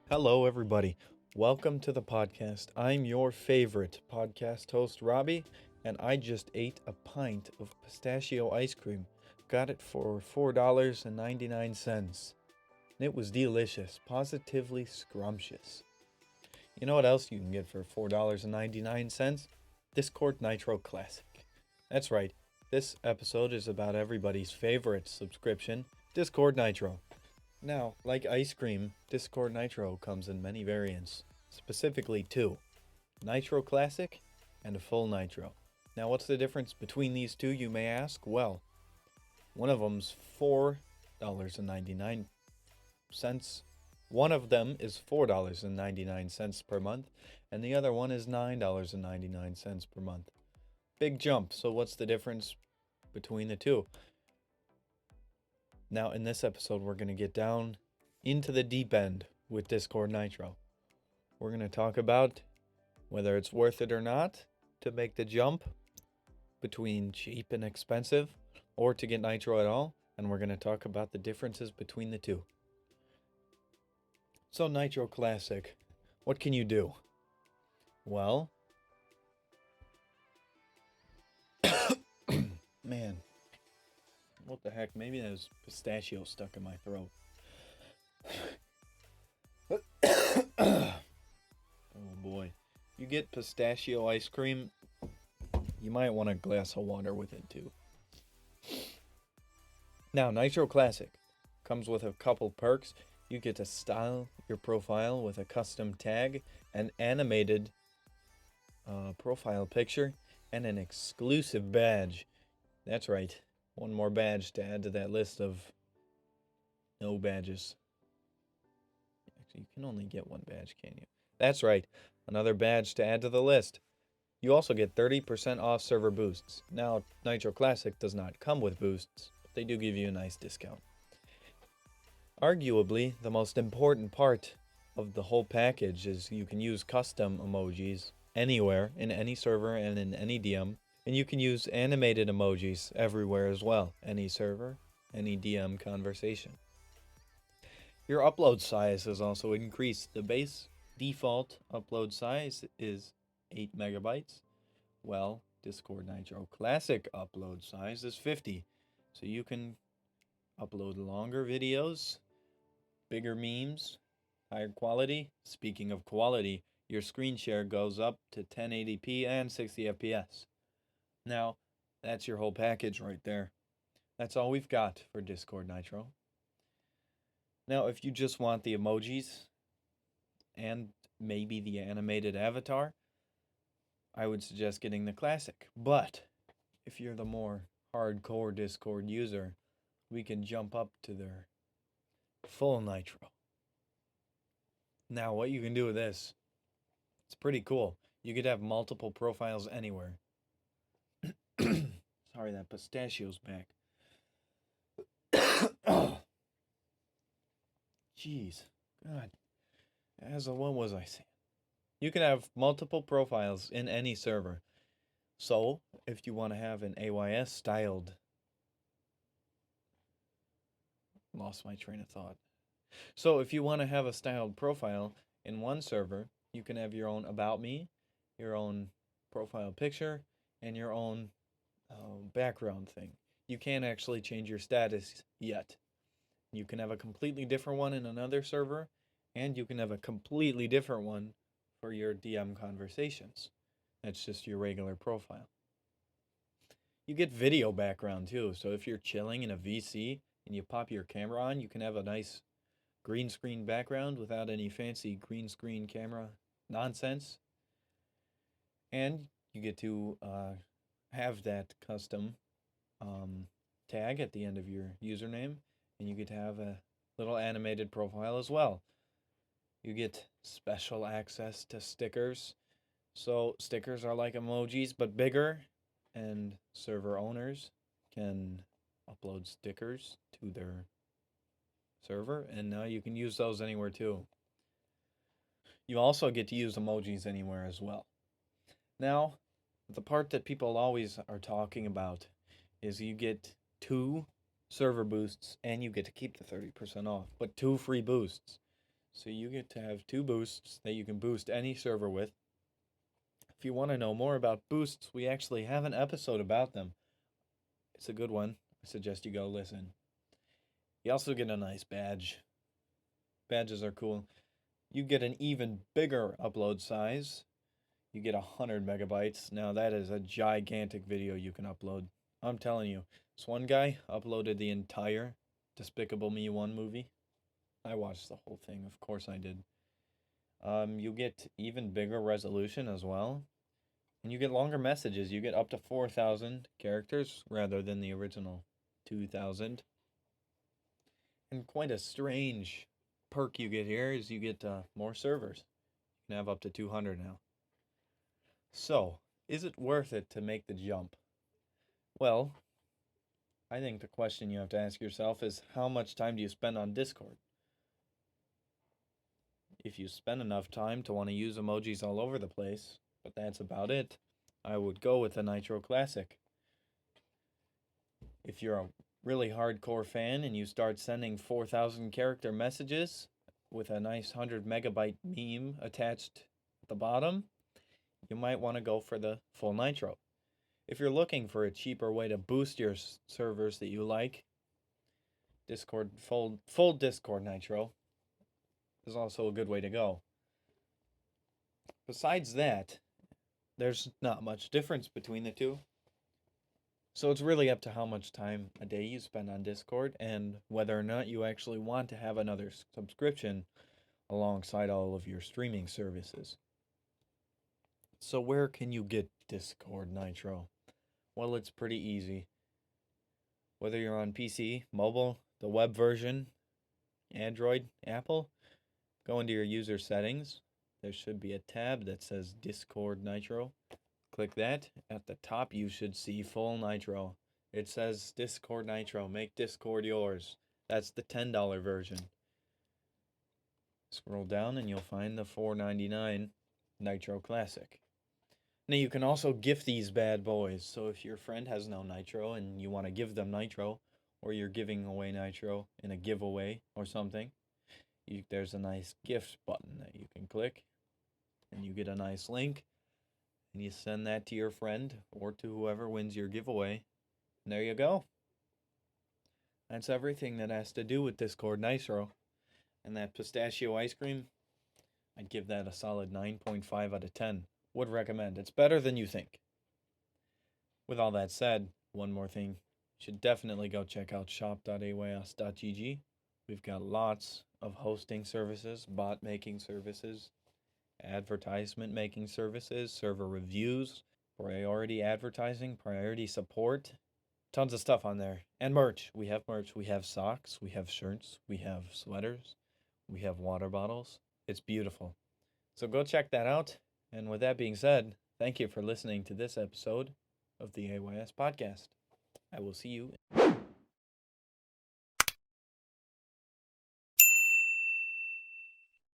Hello, everybody. Welcome to the podcast. I'm your favorite podcast host, Robbie, and I just ate a pint of pistachio ice cream. Got it for $4.99. And it was delicious, positively scrumptious. You know what else you can get for $4.99? Discord Nitro Classic. That's right, this episode is about everybody's favorite subscription, Discord Nitro. Now, like ice cream, Discord Nitro comes in many variants, specifically two, Nitro Classic and a full Nitro. Now, what's the difference between these two, you may ask? Well, one of them's $4.99. One of them is $4.99 per month, and the other one is $9.99 per month. Big jump. So what's the difference between the two? Now, in this episode, we're going to get down into the deep end with Discord Nitro. We're going to talk about whether it's worth it or not to make the jump between cheap and expensive, or to get Nitro at all, and we're going to talk about the differences between the two. So, Nitro Classic, what can you do? Well, man, what the heck? Maybe there's pistachio stuck in my throat. Oh boy. You get pistachio ice cream, you might want a glass of water with it too. Now, Nitro Classic comes with a couple perks. You get to style your profile with a custom tag, an animated profile picture, and an exclusive badge. That's right, one more badge to add to that list of no badges. Actually, you can only get one badge, can't you? That's right, another badge to add to the list. You also get 30% off server boosts. Now, Nitro Classic does not come with boosts, but they do give you a nice discount. Arguably, the most important part of the whole package is you can use custom emojis anywhere, in any server and in any DM. And you can use animated emojis everywhere as well. Any server, any DM conversation. Your upload size is also increased. The base default upload size is 8 megabytes. Well, Discord Nitro Classic upload size is 50. So you can upload longer videos, bigger memes, higher quality. Speaking of quality, your screen share goes up to 1080p and 60 FPS. Now, that's your whole package right there. That's all we've got for Discord Nitro. Now, if you just want the emojis and maybe the animated avatar, I would suggest getting the Classic. But if you're the more hardcore Discord user, we can jump up to their full Nitro. Now, what you can do with this, it's pretty cool. You could have multiple profiles anywhere. Sorry, that pistachio's back. Oh, jeez. God. What was I saying? You can have multiple profiles in any server. So, if you want to have an AYS styled... Lost my train of thought. So, if you want to have a styled profile in one server, you can have your own About Me, your own profile picture, and your own background thing. You can't actually change your status yet. You can have a completely different one in another server, and you can have a completely different one for your DM conversations. That's just your regular profile. You get video background too, so if you're chilling in a VC and you pop your camera on, you can have a nice green screen background without any fancy green screen camera nonsense. And you get to have that custom tag at the end of your username, and you get to have a little animated profile as well. You get special access to stickers. So stickers are like emojis but bigger, and server owners can upload stickers to their server, and now you can use those anywhere too. You also get to use emojis anywhere as well. Now, the part that people always are talking about is you get 2 server boosts and you get to keep the 30% off, but 2 free boosts. So you get to have 2 boosts that you can boost any server with. If you want to know more about boosts, we actually have an episode about them. It's a good one. I suggest you go listen. You also get a nice badge. Badges are cool. You get an even bigger upload size. You get 100 megabytes. Now that is a gigantic video you can upload. I'm telling you, this one guy uploaded the entire Despicable Me 1 movie. I watched the whole thing, of course I did. You get even bigger resolution as well. And you get longer messages. You get up to 4,000 characters rather than the original 2,000. And quite a strange perk you get here is you get more servers. You can have up to 200 now. So, is it worth it to make the jump? Well, I think the question you have to ask yourself is how much time do you spend on Discord? If you spend enough time to want to use emojis all over the place, but that's about it, I would go with the Nitro Classic. If you're a really hardcore fan and you start sending 4,000 character messages with a nice 100 megabyte meme attached at the bottom, you might want to go for the full Nitro. If you're looking for a cheaper way to boost your servers that you like, Discord full Discord Nitro is also a good way to go. Besides that, there's not much difference between the two. So it's really up to how much time a day you spend on Discord and whether or not you actually want to have another subscription alongside all of your streaming services. So where can you get Discord Nitro? Well, it's pretty easy. Whether you're on PC, mobile, the web version, Android, Apple, go into your user settings. There should be a tab that says Discord Nitro. Click that. At the top, you should see full Nitro. It says Discord Nitro. Make Discord yours. That's the $10 version. Scroll down and you'll find the $4.99 Nitro Classic. Now you can also gift these bad boys. So if your friend has no Nitro and you want to give them Nitro, or you're giving away Nitro in a giveaway or something, there's a nice gift button that you can click, and you get a nice link, and you send that to your friend or to whoever wins your giveaway. And there you go. That's everything that has to do with Discord Nitro. And that pistachio ice cream, I'd give that a solid 9.5 out of 10. Would recommend. It's better than you think. With all that said, one more thing. You should definitely go check out shop.awas.gg. We've got lots of hosting services, bot making services, advertisement making services, server reviews, priority advertising, priority support. Tons of stuff on there. And merch. We have merch. We have socks. We have shirts. We have sweaters. We have water bottles. It's beautiful. So go check that out. And with that being said, thank you for listening to this episode of the AYS podcast. I will see you.